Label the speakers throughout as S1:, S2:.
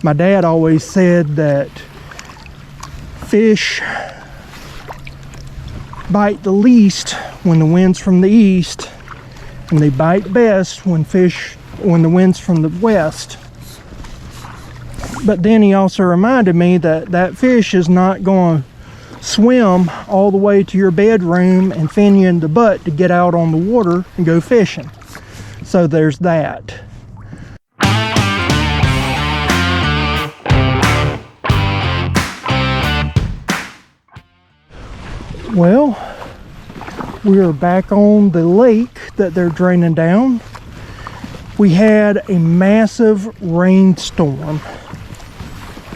S1: My dad always said that fish bite the least when the wind's from the east, and they bite best when the wind's from the west. But then he also reminded me that that fish is not going to swim all the way to your bedroom and fin you in the butt to get out on the water and go fishing. So there's that. Well, we are back on the lake that they're draining down. We had a massive rainstorm,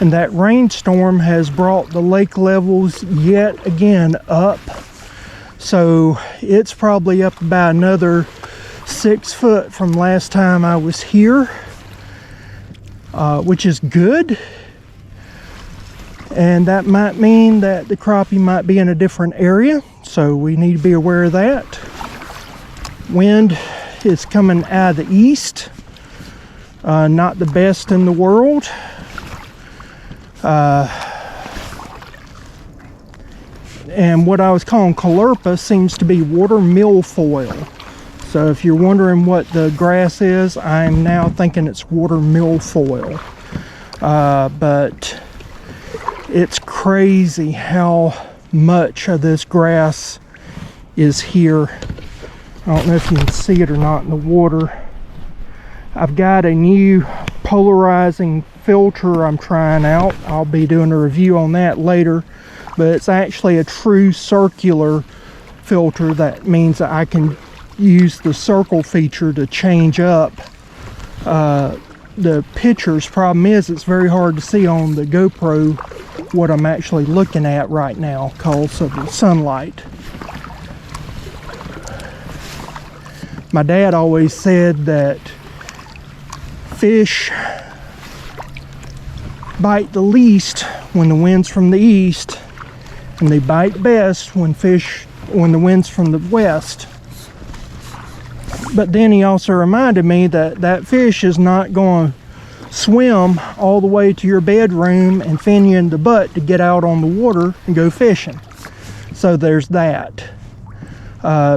S1: and that rainstorm has brought the lake levels yet again up. So it's probably up about another 6 foot from last time I was here, which is good. And that might mean that the crappie might be in a different area, so we need to be aware of that. Wind is coming out of the east, not the best in the world. And what I was calling callurpa seems to be water milfoil. So if you're wondering what the grass is, I'm now thinking it's water milfoil. But it's crazy how much of this grass is here. I don't know if you can see it or not in the water. I've got a new polarizing filter I'm trying out. I'll be doing a review on that later, but it's actually a true circular filter. That means that I can use the circle feature to change up the pictures. Problem is, it's very hard to see on the GoPro what I'm actually looking at right now because of the sunlight. My dad always said that fish bite the least when the wind's from the east, and they bite best when the wind's from the west. But then he also reminded me that that fish is not going to swim all the way to your bedroom and fin you in the butt to get out on the water and go fishing. So there's that.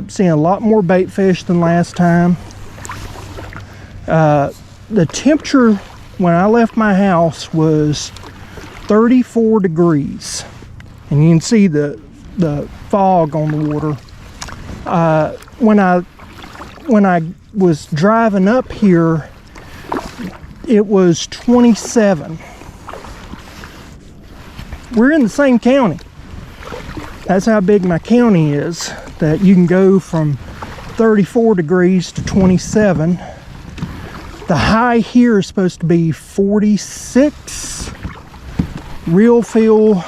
S1: Seeing a lot more bait fish than last time. The temperature when I left my house was 34 degrees, and you can see the fog on the water. When I was driving up here, it was 27. We're in the same county. That's how big my county is, that you can go from 34 degrees to 27. The high here is supposed to be 46. Real feel,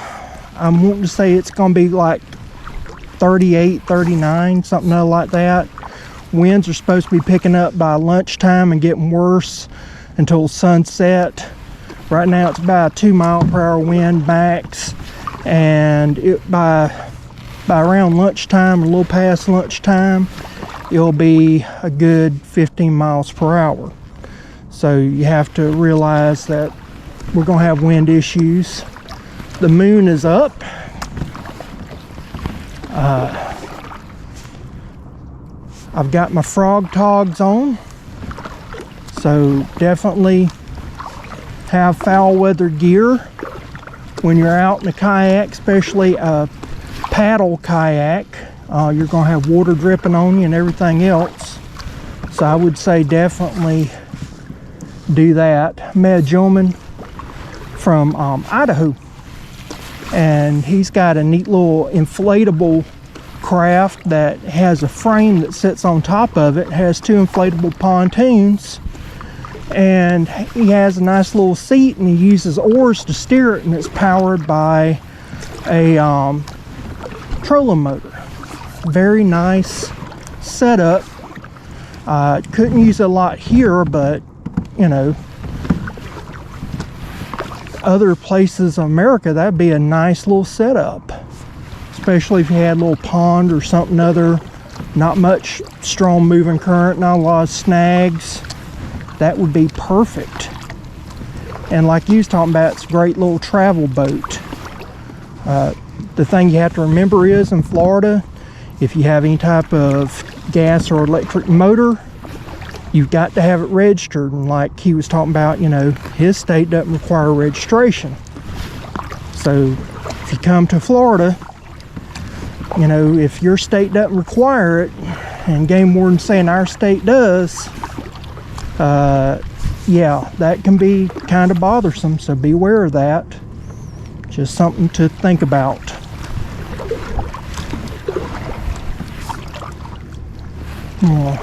S1: I'm wanting to say it's going to be like 38, 39, something like that. Winds are supposed to be picking up by lunchtime and getting worse until sunset. Right now it's about a 2 mile/hour wind max, and by around lunchtime, or a little past lunchtime, it'll be a good 15 miles per hour. So you have to realize that we're going to have wind issues. The moon is up. I've got my frog togs on, so definitely have foul weather gear when you're out in a kayak, especially a paddle kayak. You're going to have water dripping on you and everything else, so I would say definitely do that. I met a gentleman from Idaho, and he's got a neat little inflatable craft that has a frame that sits on top of it. It has 2 inflatable pontoons, and he has a nice little seat, and he uses oars to steer it, and it's powered by a trolling motor. Very nice setup. Couldn't use it a lot here, but you know, other places in America, that'd be a nice little setup, especially if you had a little pond or something other, not much strong moving current, not a lot of snags. That would be perfect. And like you was talking about, it's a great little travel boat. The thing you have to remember is in Florida, if you have any type of gas or electric motor, you've got to have it registered. And like he was talking about, you know, his state doesn't require registration. So if you come to Florida, you know, if your state doesn't require it, and game warden saying our state does, yeah, that can be kind of bothersome. So be aware of that. Just something to think about. We'll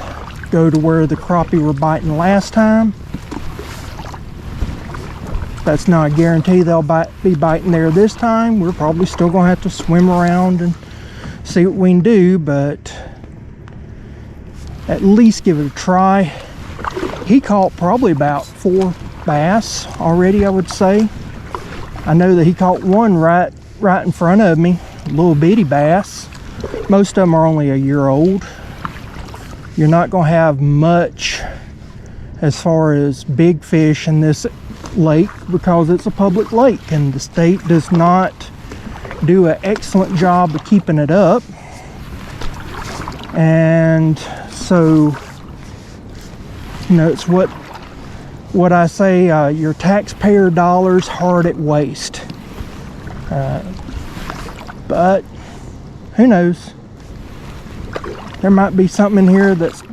S1: go to where the crappie were biting last time. That's not a guarantee they'll be biting there this time. We're probably still going to have to swim around and see what we can do, but at least give it a try. He caught probably about 4 bass already, I would say. I know that he caught one right in front of me, a little bitty bass. Most of them are only a year old. You're not going to have much as far as big fish in this lake because it's a public lake and the state does not do an excellent job of keeping it up. And so, you know, it's what I say, your taxpayer dollars hard at waste. But who knows? There might be something in here that's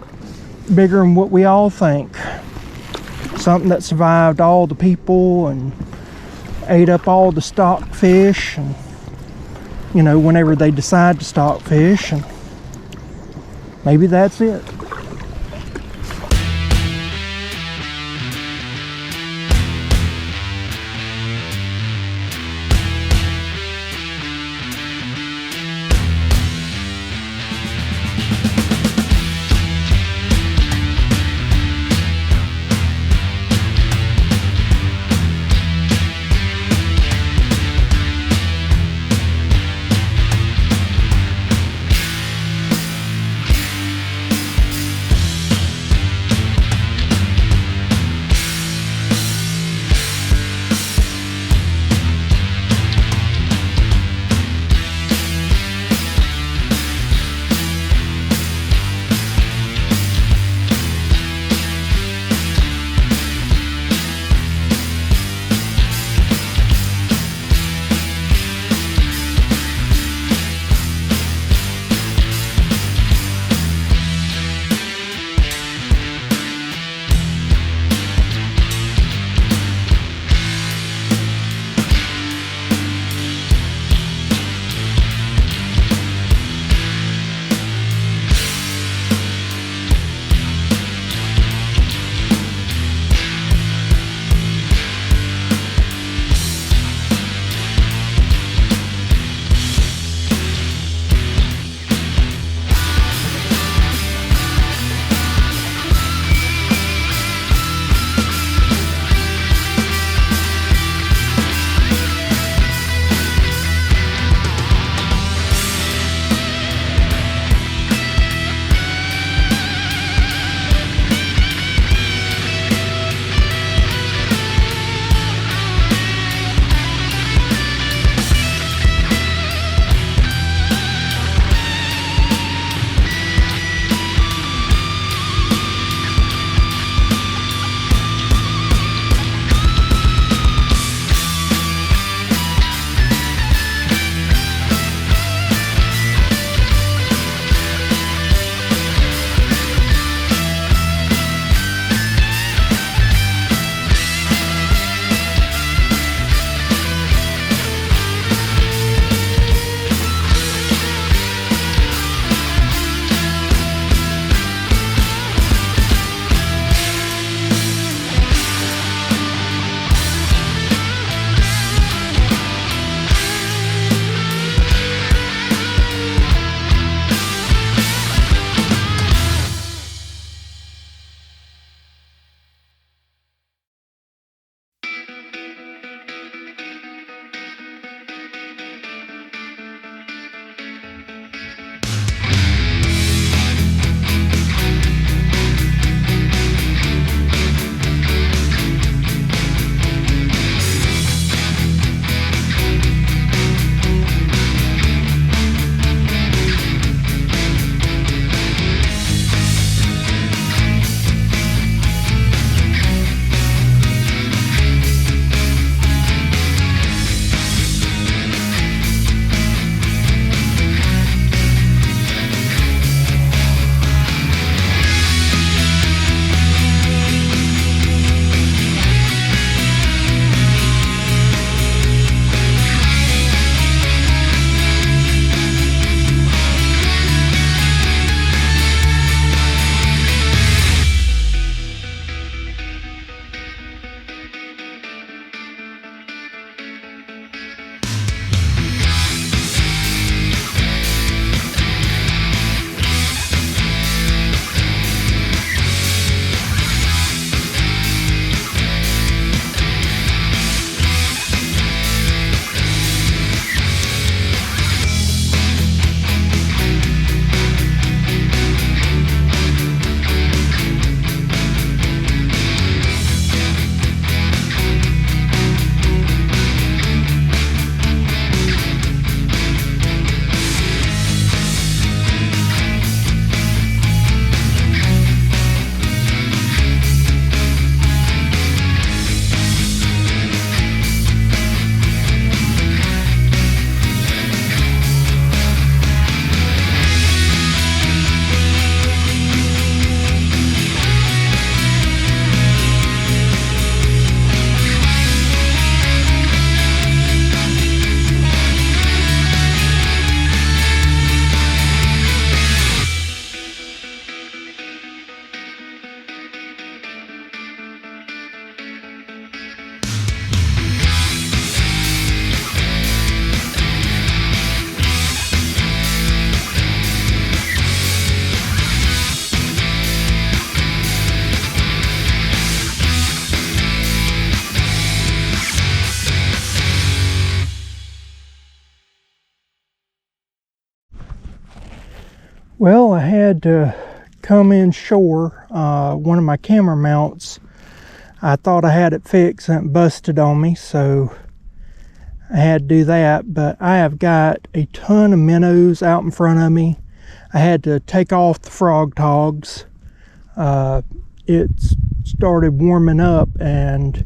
S1: bigger than what we all think. Something that survived all the people and ate up all the stock fish, and you know, whenever they decide to stock fish, and maybe that's it. Well, I had to come in shore. One of my camera mounts, I thought I had it fixed and it busted on me, so I had to do that. But I have got a ton of minnows out in front of me. I had to take off the frog togs. It started warming up and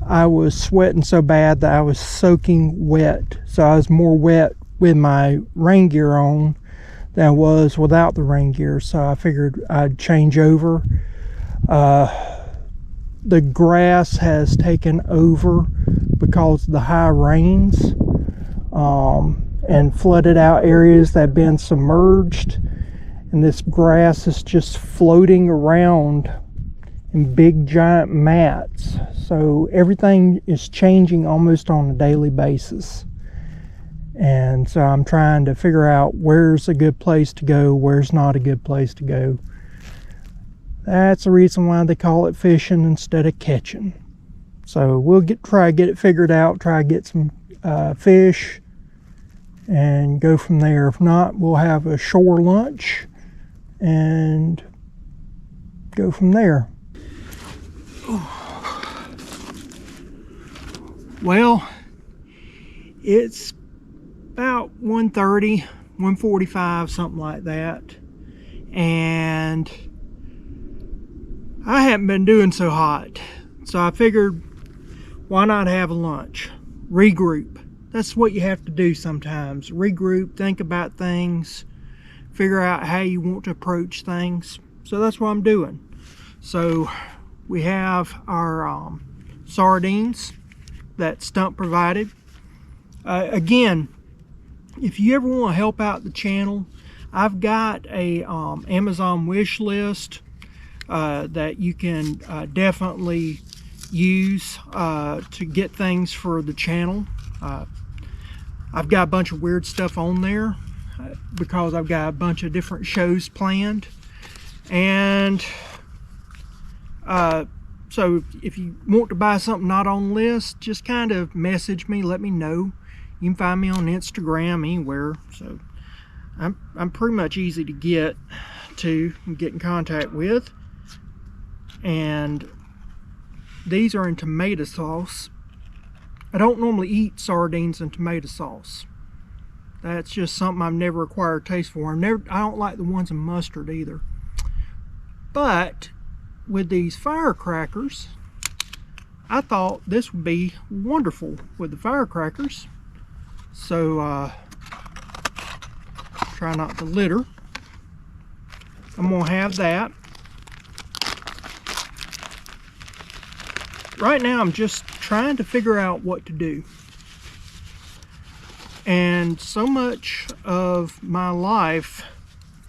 S1: I was sweating so bad that I was soaking wet. So I was more wet with my rain gear on than I was without the rain gear. So I figured I'd change over. The grass has taken over because of the high rains, and flooded out areas that have been submerged. And this grass is just floating around in big giant mats. So everything is changing almost on a daily basis. And so I'm trying to figure out where's a good place to go, where's not a good place to go. That's the reason why they call it fishing instead of catching. So we'll try to get it figured out, try to get some fish and go from there. If not, we'll have a shore lunch and go from there. Well, it's about 1:30, 1:45, something like that, and I haven't been doing so hot, so I figured why not have a lunch, regroup. That's what you have to do sometimes, regroup, think about things, figure out how you want to approach things. So that's what I'm doing. So we have our sardines that Stump provided. Again, if you ever want to help out the channel, I've got a Amazon wish list that you can definitely use to get things for the channel. I've got a bunch of weird stuff on there because I've got a bunch of different shows planned. And so if you want to buy something not on the list, just kind of message me, let me know. You can find me on Instagram, anywhere. So I'm pretty much easy to get to and get in contact with. And these are in tomato sauce. I don't normally eat sardines in tomato sauce. That's just something I've never acquired taste for. I don't like the ones in mustard either. But with these firecrackers, I thought this would be wonderful with the firecrackers. So try not to litter. I'm gonna have that. Right now I'm just trying to figure out what to do. And so much of my life,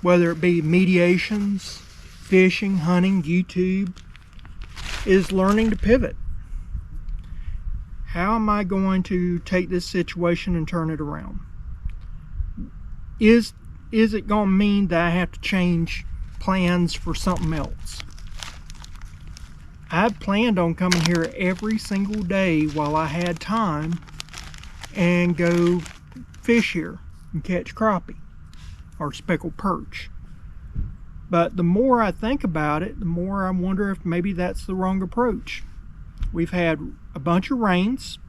S1: whether it be mediations, fishing, hunting, YouTube, is learning to pivot. How am I going to take this situation and turn it around? Is it going to mean that I have to change plans for something else? I planned on coming here every single day while I had time and go fish here and catch crappie or speckled perch. But the more I think about it, the more I wonder if maybe that's the wrong approach. We've had a bunch of rains.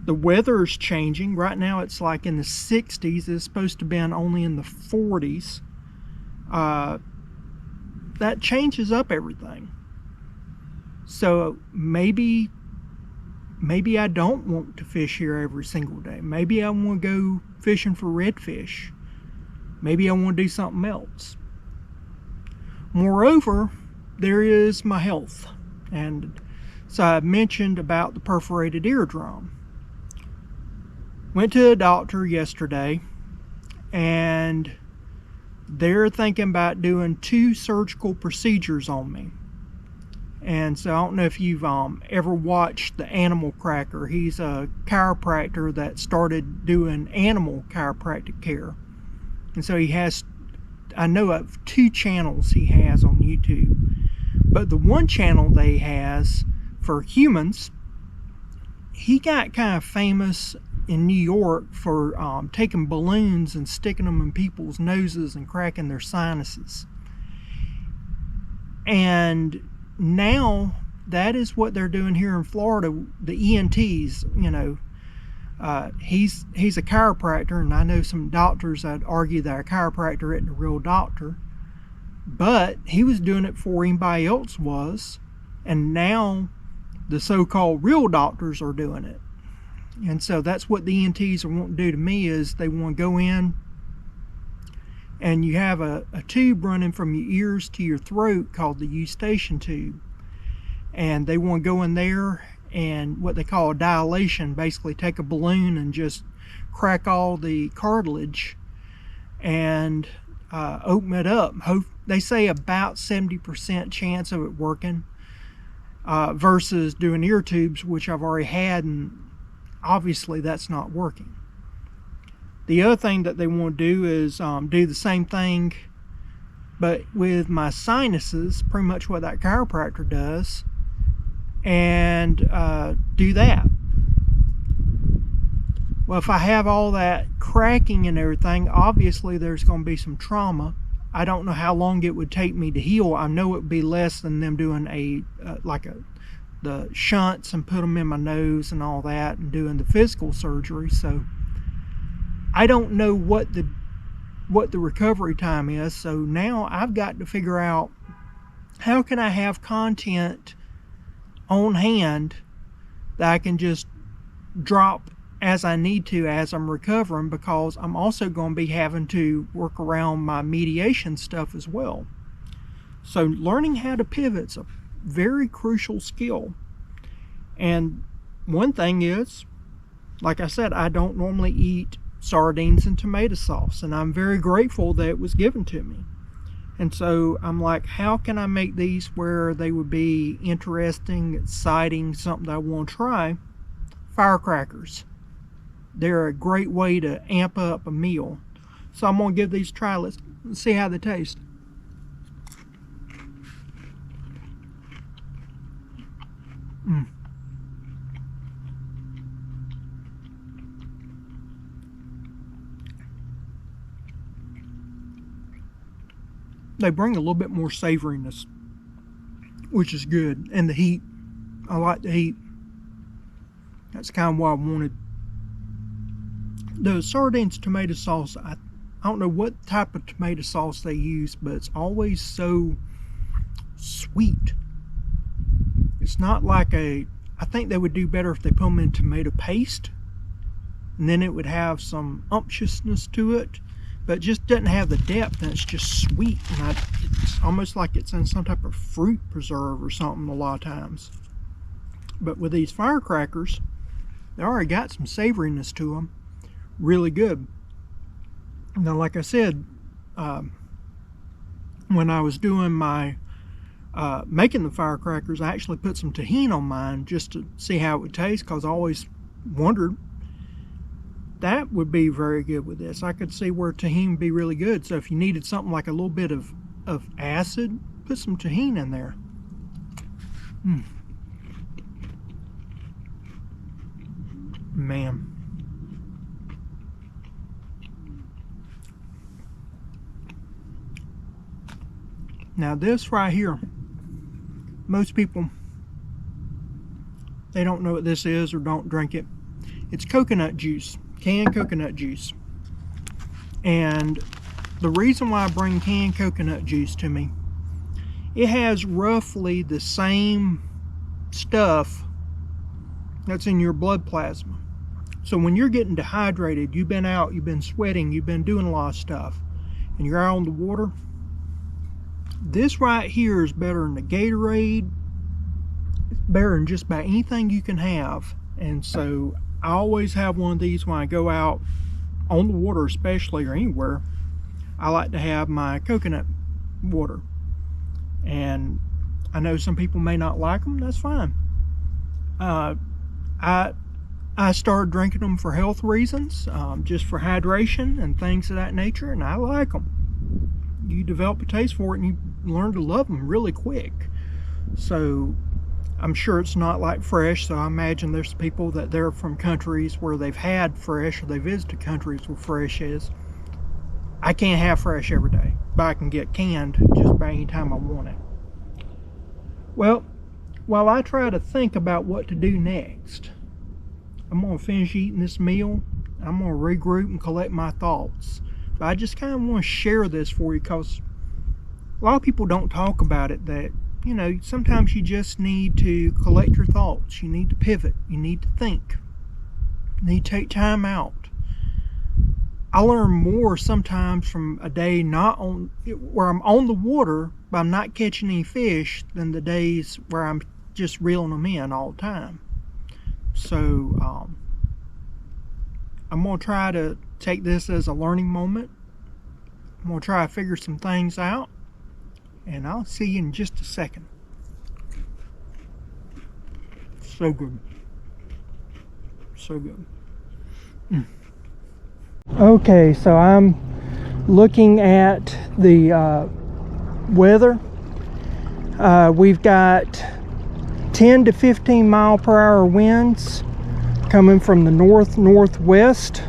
S1: The weather is changing. Right now it's like in the 60s. It's supposed to be only in the 40s. That changes up everything. So maybe I don't want to fish here every single day. Maybe I want to go fishing for redfish. Maybe I want to do something else. Moreover, there is my health. And so I mentioned about the perforated eardrum. Went to a doctor yesterday, and they're thinking about doing 2 surgical procedures on me. And so I don't know if you've ever watched the Animal Cracker. He's a chiropractor that started doing animal chiropractic care. And so he has, I know of 2 channels he has on YouTube. But the one channel that he has for humans, he got kind of famous in New York for taking balloons and sticking them in people's noses and cracking their sinuses. And now that is what they're doing here in Florida. The ENTs, you know, he's a chiropractor, and I know some doctors that argue that a chiropractor isn't a real doctor, but he was doing it before anybody else was, and now the so-called real doctors are doing it. And so that's what the ENTs are wanting to do to me, is they want to go in and you have a tube running from your ears to your throat called the eustachian tube, and they want to go in there and what they call a dilation, basically take a balloon and just crack all the cartilage and open it up. They say about 70% chance of it working versus doing ear tubes, which I've already had, and obviously that's not working. The other thing that they want to do is do the same thing, but with my sinuses, pretty much what that chiropractor does, and do that. Well, if I have all that cracking and everything, obviously there's going to be some trauma. I don't know how long it would take me to heal. I know it would be less than them doing the shunts and put them in my nose and all that and doing the physical surgery. So I don't know what the recovery time is. So now I've got to figure out, how can I have content on hand that I can just drop as I need to as I'm recovering, because I'm also going to be having to work around my mediation stuff as well. So learning how to pivot's a very crucial skill. And one thing is, like I said, I don't normally eat sardines and tomato sauce, and I'm very grateful that it was given to me. And so I'm like, how can I make these where they would be interesting, exciting, something that I want to try? Firecrackers. They're a great way to amp up a meal. So I'm going to give these a try. Let's see how they taste. They bring a little bit more savoriness, which is good. And the heat, I like the heat. That's kind of what I wanted. The sardines tomato sauce, I don't know what type of tomato sauce they use, but it's always so sweet. It's not like I think they would do better if they put them in tomato paste, and then it would have some umptiousness to it, but it just doesn't have the depth, and it's just sweet. And it's almost like it's in some type of fruit preserve or something a lot of times. But with these firecrackers, they already got some savoriness to them. Really good. Now, like I said, when I was doing my making the firecrackers, I actually put some tahini on mine just to see how it would taste, because I always wondered that would be very good with this. I could see where tahini would be really good. So if you needed something like a little bit of acid, put some tahini in there. Man. Now this right here, most people, they don't know what this is or don't drink it. It's coconut juice, canned coconut juice. And the reason why I bring canned coconut juice to me, it has roughly the same stuff that's in your blood plasma. So when you're getting dehydrated, you've been out, you've been sweating, you've been doing a lot of stuff, and you're out on the water, this right here is better than the Gatorade. It's better than just about anything you can have. And so I always have one of these when I go out on the water, especially, or anywhere. I like to have my coconut water. And I know some people may not like them. That's fine. I started drinking them for health reasons, just for hydration and things of that nature, and I like them. You develop a taste for it and you learn to love them really quick. So I'm sure it's not like fresh, so I imagine there's people that they're from countries where they've had fresh, or they visited countries where fresh is. I can't have fresh every day, but I can get canned just about any time I want it. Well, while I try to think about what to do next, I'm going to finish eating this meal. I'm going to regroup and collect my thoughts. But I just kind of want to share this for you because a lot of people don't talk about it, that, you know, sometimes you just need to collect your thoughts. You need to pivot. You need to think. You need to take time out. I learn more sometimes from a day not on where I'm on the water, but I'm not catching any fish, than the days where I'm just reeling them in all the time. So I'm going to try to take this as a learning moment. I'm going to try to figure some things out, and I'll see you in just a second. So good. So good. Okay, so I'm looking at the weather. We've got 10 to 15 mile per hour winds coming from the northwest,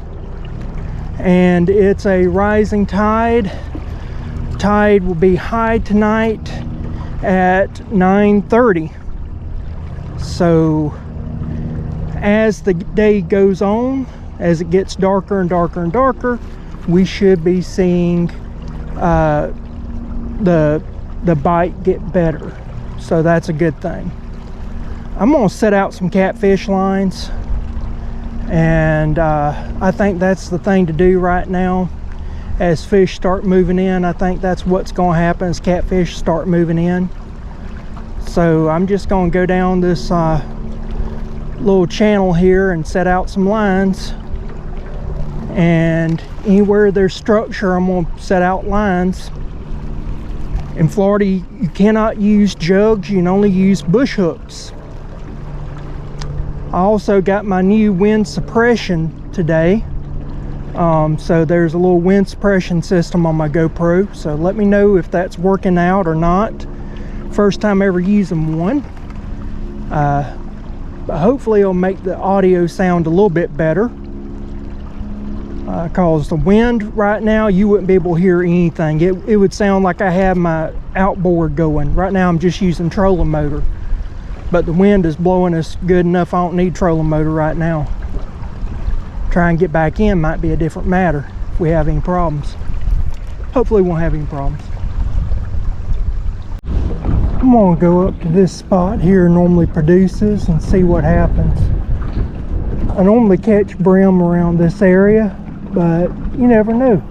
S1: and it's a rising tide. Tide will be high tonight at 9:30. So as the day goes on, as it gets darker and darker and darker, we should be seeing the bite get better. So that's a good thing. I'm going to set out some catfish lines, and I think that's the thing to do right now. As fish start moving in, I think that's what's going to happen, as catfish start moving in. So I'm just going to go down this little channel here and set out some lines, and anywhere there's structure, I'm going to set out lines. In Florida, you cannot use jugs, you can only use bush hooks. I also got my new wind suppression today. So there's a little wind suppression system on my GoPro, so let me know if that's working out or not. First time ever using one. But hopefully it'll make the audio sound a little bit better. Cause the wind right now, you wouldn't be able to hear anything. It would sound like I have my outboard going. Right now I'm just using trolling motor, but the wind is blowing us good enough. I don't need trolling motor right now. Try and get back in might be a different matter if we have any problems. Hopefully we won't have any problems. I'm gonna go up to this spot here normally produces and see what happens. I normally catch brim around this area, but you never know.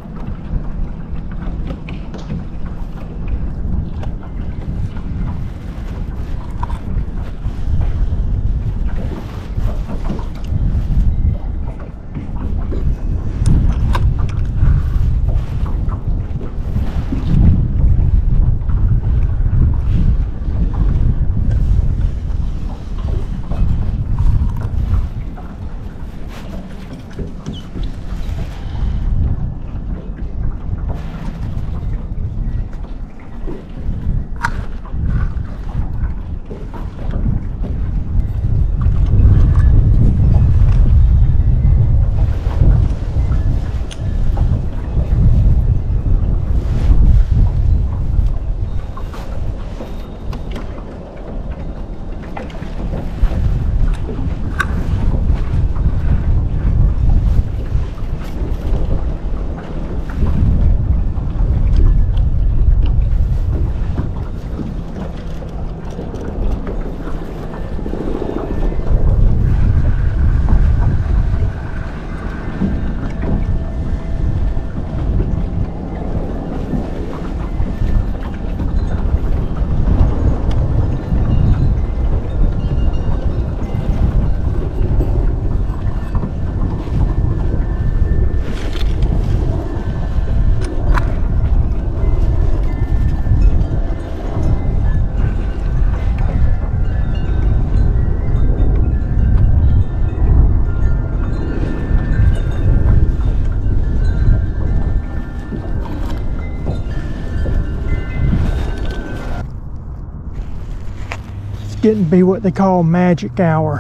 S1: getting to be what they call magic hour.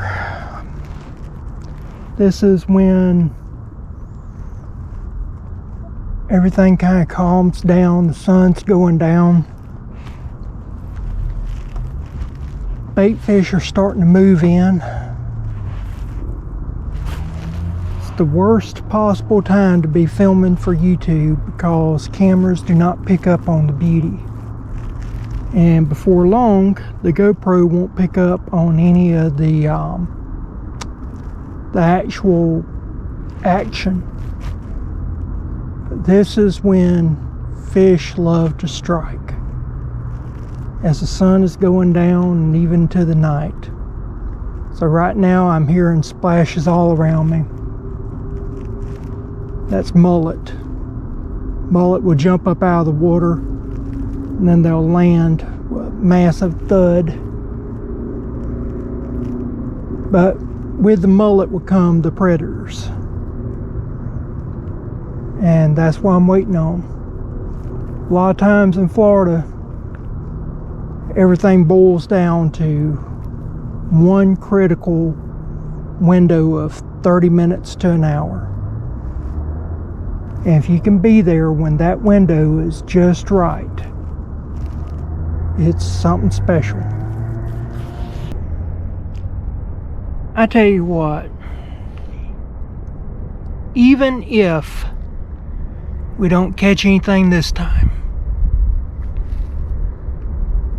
S1: This is when everything kind of calms down, the sun's going down. Bait fish are starting to move in. It's the worst possible time to be filming for YouTube because cameras do not pick up on the beauty. And before long, the GoPro won't pick up on any of the actual action. But this is when fish love to strike, as the sun is going down and even to the night. So right now I'm hearing splashes all around me. That's mullet. Mullet will jump up out of the water and then they'll land with a massive thud. But with the mullet will come the predators. And that's what I'm waiting on. A lot of times in Florida, everything boils down to one critical window of 30 minutes to an hour. And if you can be there when that window is just right, it's something special. I tell you what, even if we don't catch anything this time,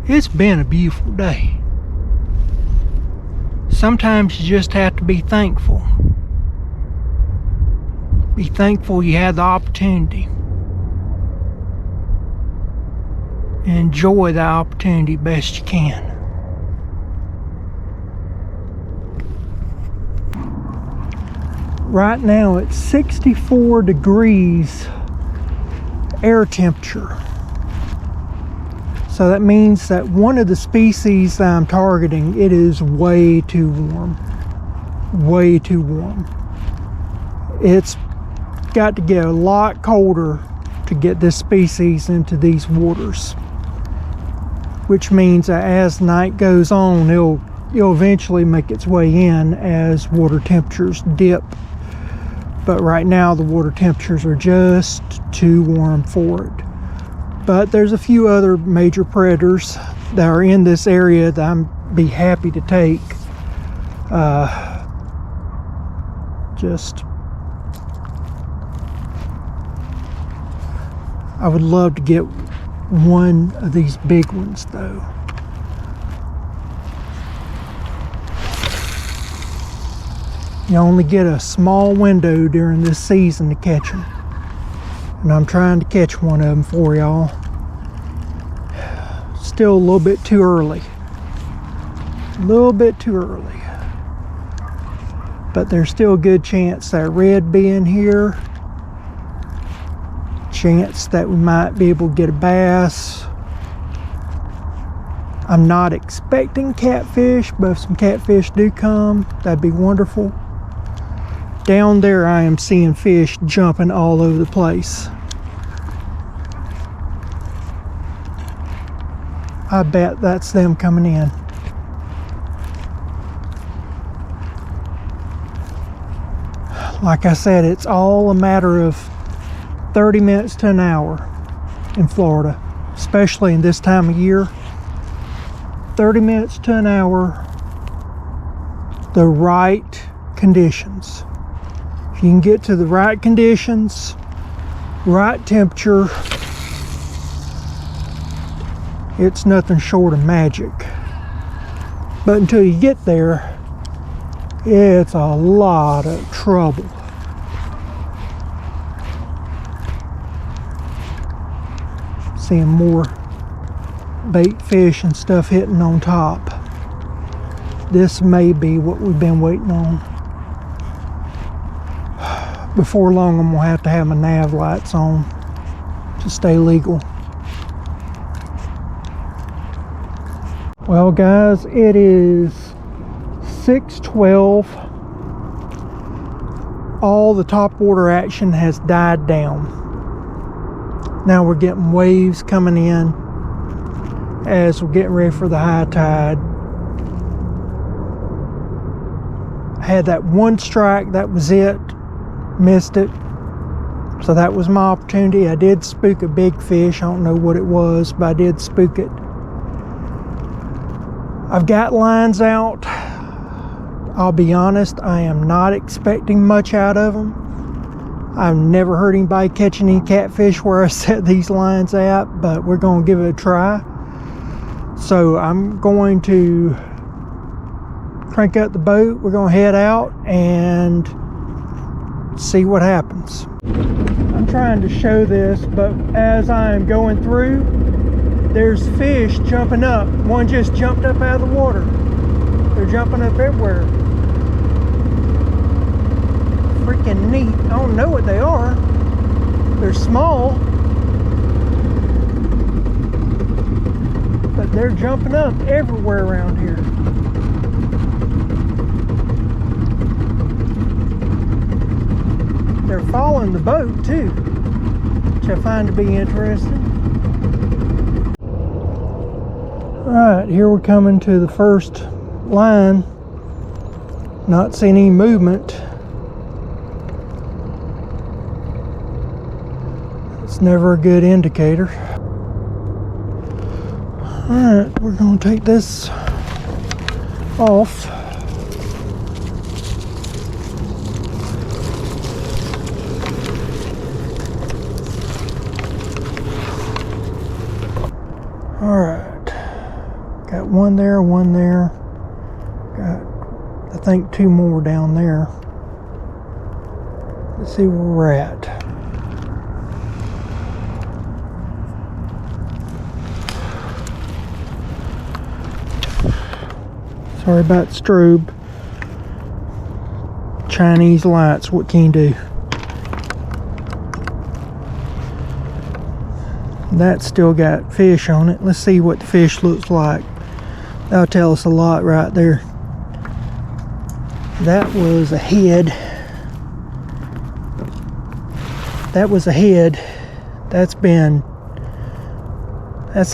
S1: it's been a beautiful day. Sometimes you just have to be thankful. Be thankful you had the opportunity. Enjoy the opportunity best you can. Right now it's 64 degrees air temperature. So that means that one of the species that I'm targeting, it is way too warm. Way too warm. It's got to get a lot colder to get this species into these waters. Which means that as night goes on, it'll eventually make its way in as water temperatures dip. But right now the water temperatures are just too warm for it. But there's a few other major predators that are in this area that I'd be happy to take. I would love to get one of these big ones though. You only get a small window during this season to catch them. And I'm trying to catch one of them for y'all. Still a little bit too early. A little bit too early. But there's still a good chance that red being here. Chance that we might be able to get a bass. I'm not expecting catfish, but if some catfish do come, that'd be wonderful. Down there I am seeing fish jumping all over the place. I bet that's them coming in. Like I said, it's all a matter of 30 minutes to an hour in Florida, especially in this time of year. 30 minutes to an hour, the right conditions. If you can get to the right conditions, right temperature, it's nothing short of magic. But until you get there, it's a lot of trouble. Seeing more bait fish and stuff hitting on top. This may be what we've been waiting on. Before long I'm gonna have to have my nav lights on to stay legal. Well guys, it is 6:12. All the top water action has died down. Now we're getting waves coming in as we're getting ready for the high tide. had that one strike, that was it, missed it. So that was my opportunity. I did spook a big fish. I don't know what it was, but I did spook it. I've got lines out. I'll be honest, I am not expecting much out of them. I've never heard anybody catching any catfish where I set these lines at, but we're going to give it a try. So I'm going to crank up the boat. We're going to head out and see what happens. I'm trying to show this, but as I am going through, there's fish jumping up. One just jumped up out of the water. They're jumping up everywhere. Freaking neat. I don't know what they are. They're small, but they're jumping up everywhere around here. They're following the boat too, which I find to be interesting. Alright, here we're coming to the first line. Not seeing any movement. It's never a good indicator. Alright, we're going to take this off. Alright, got one there, got I think two more down there. Let's see where we're at. Sorry about strobe. Chinese lights, what can you do? That's still got fish on it. Let's see what the fish looks like. That'll tell us a lot right there. That was a head. That was a head. That's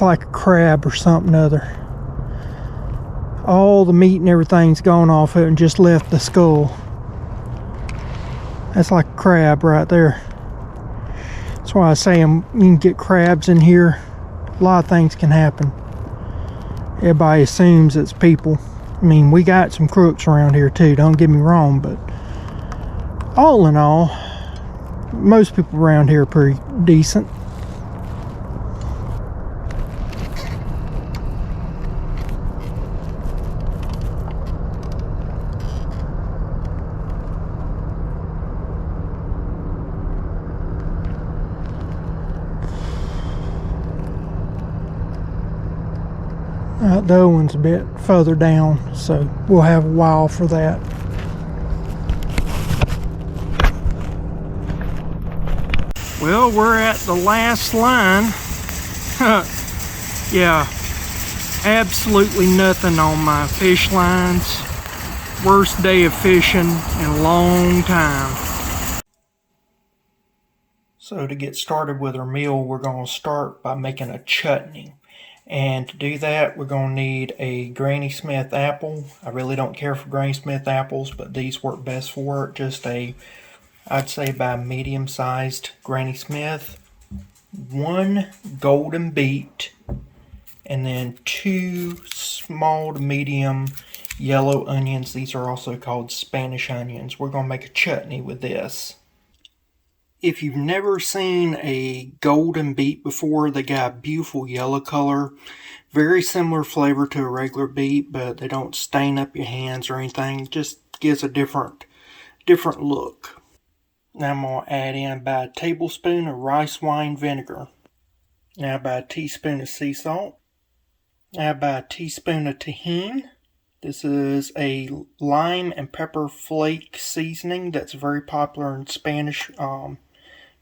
S1: like a crab or something other. All the meat and everything's gone off it and just left the skull. That's like a crab right there. That's why I say you can get crabs in here. A lot of things can happen. Everybody assumes it's people. I mean, we got some crooks around here too, don't get me wrong, but all in all, most people around here are pretty decent. The other one's a bit further down, so we'll have a while for that. Well, we're at the last line. Yeah, absolutely nothing on my fish lines. Worst day of fishing in a long time. So to get started with our meal, we're going to start by making a chutney. And to do that, we're going to need a Granny Smith apple. I really don't care for Granny Smith apples, but these work best for it. Just I'd say about medium-sized Granny Smith. One golden beet, and then 2 small to medium yellow onions. These are also called Spanish onions. We're going to make a chutney with this. If you've never seen a golden beet before, they got a beautiful yellow color. Very similar flavor to a regular beet, but they don't stain up your hands or anything. It just gives a different look. Now I'm going to add in about a tablespoon of rice wine vinegar. Now about a teaspoon of sea salt. Now about a teaspoon of tahini. This is a lime and pepper flake seasoning that's very popular in Spanish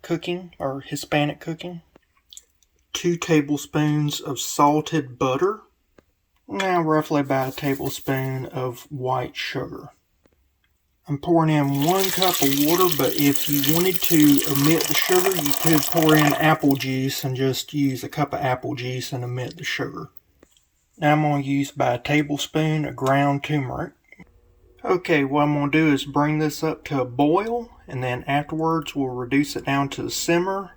S1: cooking or Hispanic cooking. 2 tablespoons of salted butter. Now roughly about a tablespoon of white sugar. I'm pouring in 1 cup of water, but if you wanted to omit the sugar, you could pour in apple juice and just use a cup of apple juice and omit the sugar. Now I'm going to use about a tablespoon of ground turmeric. Okay, what I'm going to do is bring this up to a boil, and then afterwards we'll reduce it down to a simmer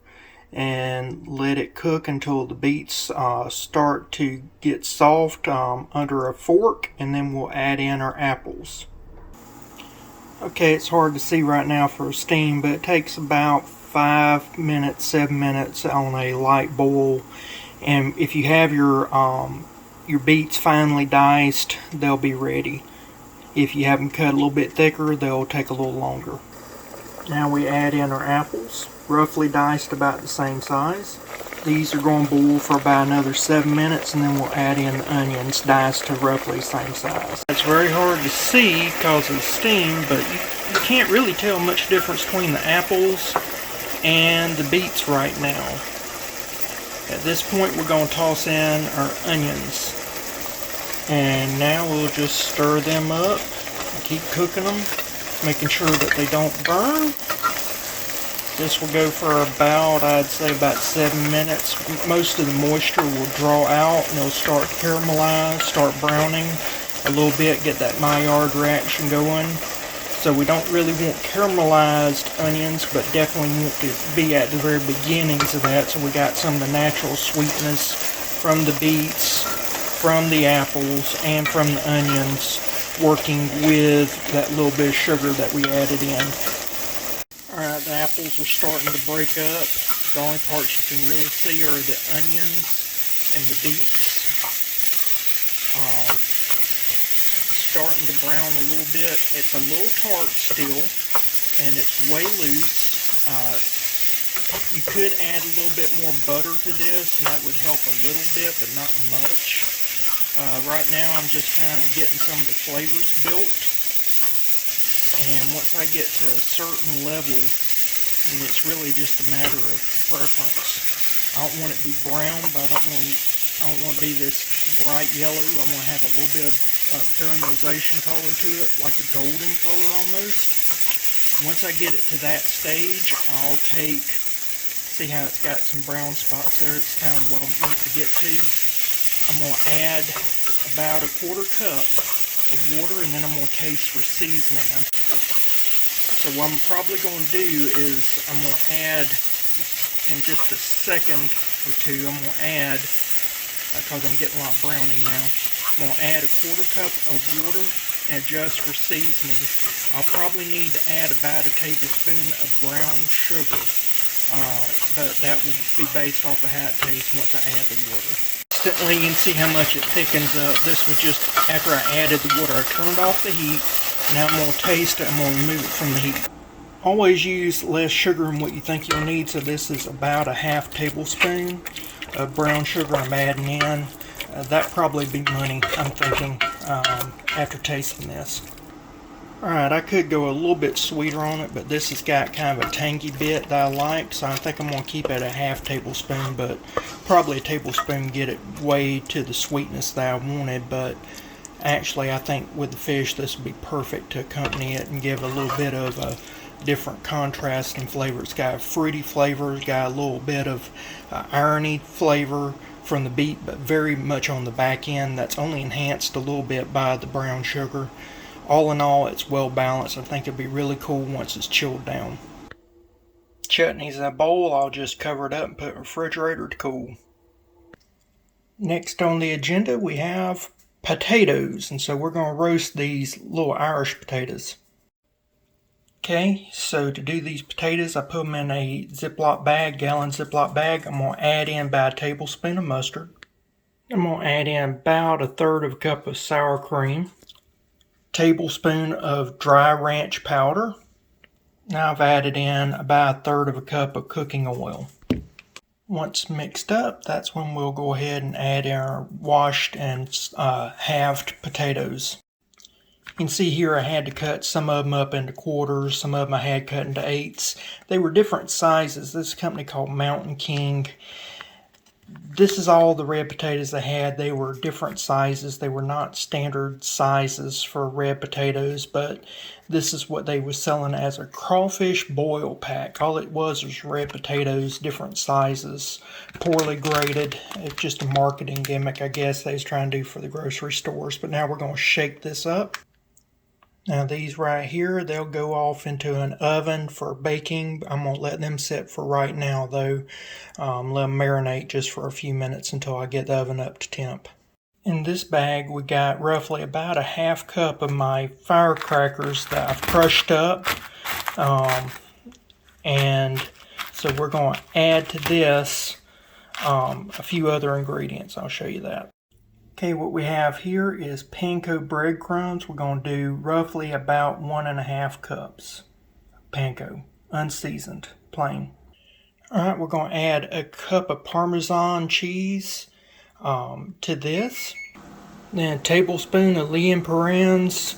S1: and let it cook until the beets start to get soft under a fork, and then we'll add in our apples. Okay, it's hard to see right now for steam, but it takes about 5 minutes, 7 minutes on a light boil. And if you have your beets finely diced, they'll be ready. If you have them cut a little bit thicker, they'll take a little longer. Now we add in our apples, roughly diced about the same size. These are going to boil for about another 7 minutes, and then we'll add in the onions diced to roughly the same size. It's very hard to see because of the steam, but you can't really tell much difference between the apples and the beets right now. At this point, we're going to toss in our onions. And now we'll just stir them up and keep cooking them, making sure that they don't burn. This will go for about, I'd say about 7 minutes. Most of the moisture will draw out and it'll start to caramelize, start browning a little bit, get that Maillard reaction going. So we don't really want caramelized onions, but definitely want to be at the very beginnings of that. So we got some of the natural sweetness from the beets, from the apples, and from the onions, working with that little bit of sugar that we added in. Alright, the apples are starting to break up. The only parts you can really see are the onions and the beets. Starting to brown a little bit. It's a little tart still, and it's way loose. You could add a little bit more butter to this, and that would help a little bit, but not much. Right now I'm just kind of getting some of the flavors built, and once I get to a certain level, and it's really just a matter of preference. I don't want it to be brown, but I don't want to be this bright yellow. I want to have a little bit of caramelization color to it, like a golden color almost. Once I get it to that stage, I'll see how it's got some brown spots there. It's kind of what I want to get to. I'm going to add about a quarter cup of water, and then I'm going to taste for seasoning. So what I'm probably going to do is I'm going to add, in just a second or two, I'm going to add, because I'm getting a lot browning now, I'm going to add a quarter cup of water and adjust for seasoning. I'll probably need to add about a tablespoon of brown sugar, but that will be based off of how it tastes once I add the water. Instantly, you can see how much it thickens up. This was just after I added the water. I turned off the heat. Now I'm going to taste it. I'm going to remove it from the heat. Always use less sugar than what you think you'll need. So this is about a half tablespoon of brown sugar I'm adding in. That probably be money, I'm thinking, after tasting this. Alright, I could go a little bit sweeter on it, but this has got kind of a tangy bit that I like, so I think I'm going to keep it at a half tablespoon, but probably a tablespoon get it way to the sweetness that I wanted. But actually I think with the fish this would be perfect to accompany it and give a little bit of a different contrast in flavor. It's got a fruity flavor, it's got a little bit of irony flavor from the beet, but very much on the back end. That's only enhanced a little bit by the brown sugar. All in all, it's well balanced. I think it'd be really cool once it's chilled down. Chutney's in a bowl. I'll just cover it up and put it in the refrigerator to cool. Next on the agenda, we have potatoes. And so we're going to roast these little Irish potatoes. Okay, so to do these potatoes, I put them in a Ziploc bag, gallon Ziploc bag. I'm going to add in about a tablespoon of mustard. I'm going to add in about a third of a cup of sour cream. Tablespoon of dry ranch powder. Now I've added in about a third of a cup of cooking oil. Once mixed up, that's when we'll go ahead and add in our washed and halved potatoes. You can see here I had to cut some of them up into quarters, some of them I had cut into eighths. They were different sizes. This is a company called Mountain King. This is all the red potatoes they had. They were different sizes. They were not standard sizes for red potatoes, but this is what they were selling as a crawfish boil pack. All it was red potatoes, different sizes, poorly graded. It's just a marketing gimmick, I guess, they was trying to do for the grocery stores. But now we're going to shake this up. Now these right here, they'll go off into an oven for baking. I'm going to let them sit for right now though. Let them marinate just for a few minutes until I get the oven up to temp. In this bag we got roughly about a half cup of my firecrackers that I've crushed up. And so we're going to add to this a few other ingredients. I'll show you that. Okay, what we have here is panko breadcrumbs. We're going to do roughly about 1.5 cups. Panko, unseasoned, plain. Alright, we're going to add a cup of Parmesan cheese to this. Then a tablespoon of Lea & Perrins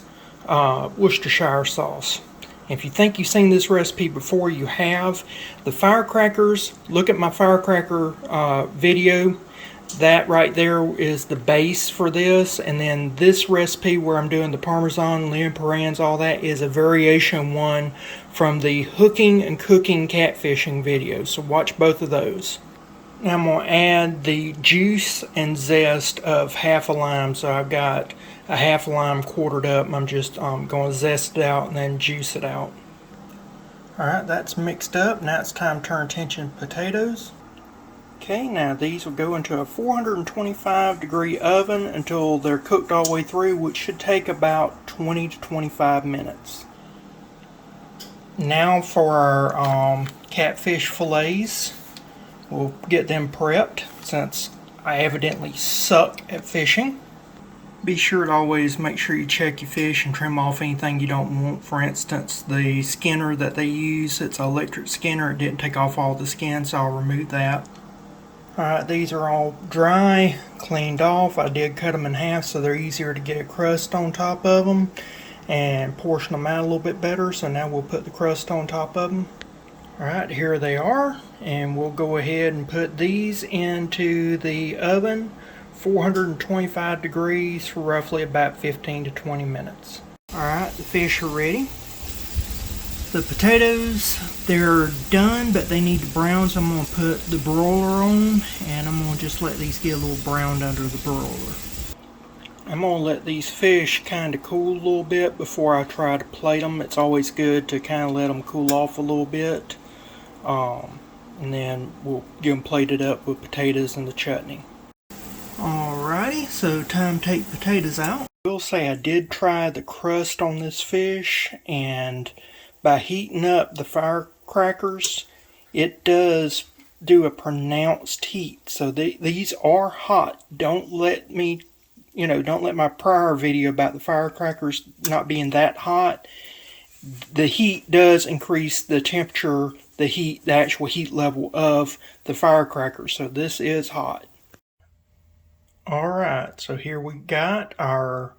S1: Worcestershire sauce. If you think you've seen this recipe before, you have. The firecrackers, look at my firecracker video. That right there is the base for this, and then this recipe where I'm doing the Parmesan, Lea & Perrins, all that is a variation one from the hooking and cooking catfishing video. So watch both of those. Now I'm going to add the juice and zest of half a lime. So I've got a half a lime quartered up. I'm just going to zest it out and then juice it out. Alright, that's mixed up. Now it's time to turn attention to potatoes. Okay, now these will go into a 425-degree oven until they're cooked all the way through, which should take about 20 to 25 minutes. Now for our catfish fillets. We'll get them prepped since I evidently suck at fishing. Be sure to always make sure you check your fish and trim off anything you don't want. For instance, the skinner that they use, it's an electric skinner. It didn't take off all the skin, so I'll remove that. Alright, these are all dry, cleaned off. I did cut them in half so they're easier to get a crust on top of them and portion them out a little bit better. So now we'll put the crust on top of them. Alright, here they are, and we'll go ahead and put these into the oven, 425 degrees for roughly about 15 to 20 minutes. Alright, the fish are ready. The potatoes, they're done, but they need to brown, so I'm going to put the broiler on, and I'm going to just let these get a little browned under the broiler. I'm going to let these fish kind of cool a little bit before I try to plate them. It's always good to kind of let them cool off a little bit. And then we'll get them plated up with potatoes and the chutney. Alrighty, so time to take potatoes out. I will say I did try the crust on this fish, and by heating up the firecrackers, it does do a pronounced heat. So these are hot. Don't let my prior video about the firecrackers not being that hot. The heat does increase the temperature, the actual heat level of the firecrackers. So this is hot. Alright, so here we got our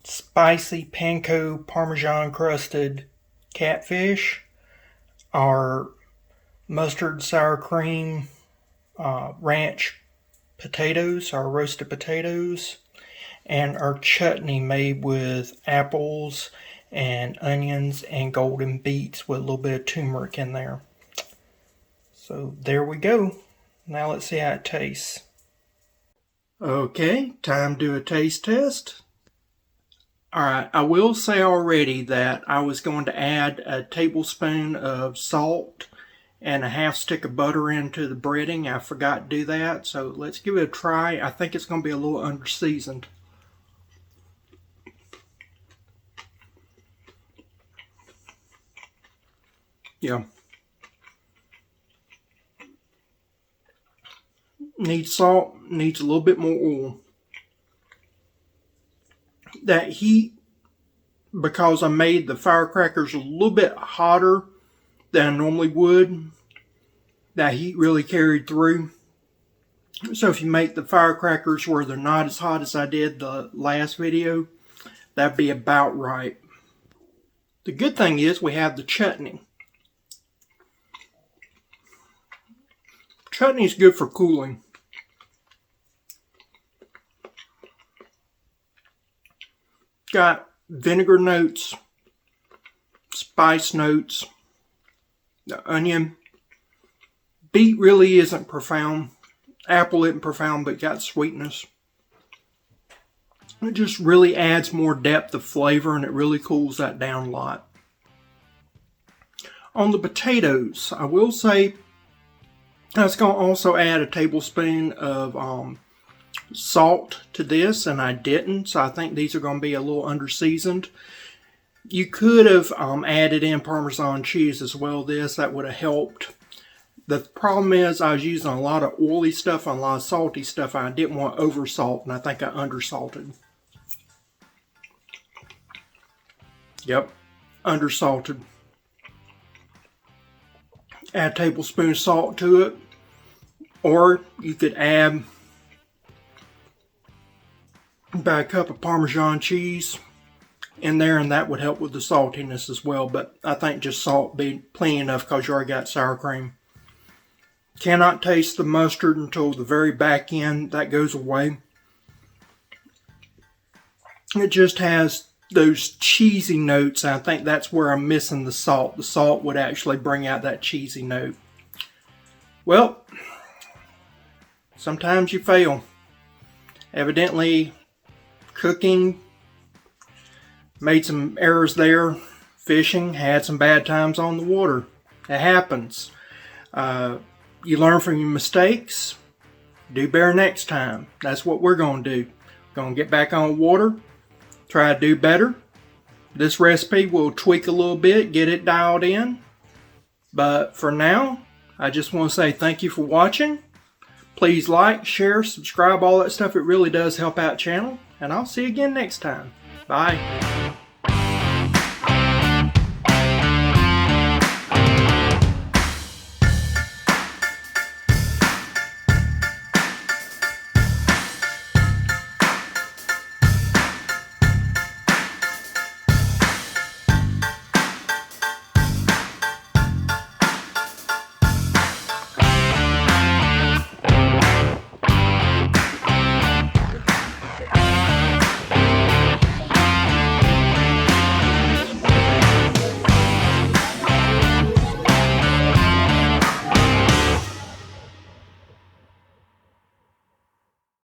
S1: spicy panko Parmesan crusted catfish, our mustard sour cream ranch potatoes, our roasted potatoes, and our chutney made with apples and onions and golden beets with a little bit of turmeric in there. So there we go. Now let's see how it tastes. Okay, time to do a taste test. Alright, I will say already that I was going to add a tablespoon of salt and a half stick of butter into the breading. I forgot to do that, so let's give it a try. I think it's going to be a little under-seasoned. Yeah. Needs salt, needs a little bit more oil. That heat, because I made the firecrackers a little bit hotter than I normally would, that heat really carried through. So if you make the firecrackers where they're not as hot as I did the last video, that'd be about right. The good thing is we have the chutney. Chutney is good for cooling. Got vinegar notes, spice notes, the onion. Beet really isn't profound. Apple isn't profound, but got sweetness. It just really adds more depth of flavor, and it really cools that down a lot. On the potatoes, I will say I was going to also add a tablespoon of salt to this, and I didn't, so I think these are going to be a little under-seasoned. You could have added in Parmesan cheese as well. That would have helped. The problem is I was using a lot of oily stuff and a lot of salty stuff, and I didn't want over salt, and I think I undersalted. Yep, undersalted. Add a tablespoon of salt to it, or you could add about a cup of Parmesan cheese in there, and that would help with the saltiness as well. But I think just salt be plenty enough because you already got sour cream. Cannot taste the mustard until the very back end. That goes away. It just has those cheesy notes. I think that's where I'm missing the salt. The salt would actually bring out that cheesy note. Well, sometimes you fail. Evidently, cooking, made some errors there. Fishing, had some bad times on the water. It happens. You learn from your mistakes. Do better next time. That's what we're going to do. Going to get back on water. Try to do better. This recipe will tweak a little bit, get it dialed in. But for now, I just want to say thank you for watching. Please like, share, subscribe, all that stuff. It really does help out the channel. And I'll see you again next time. Bye.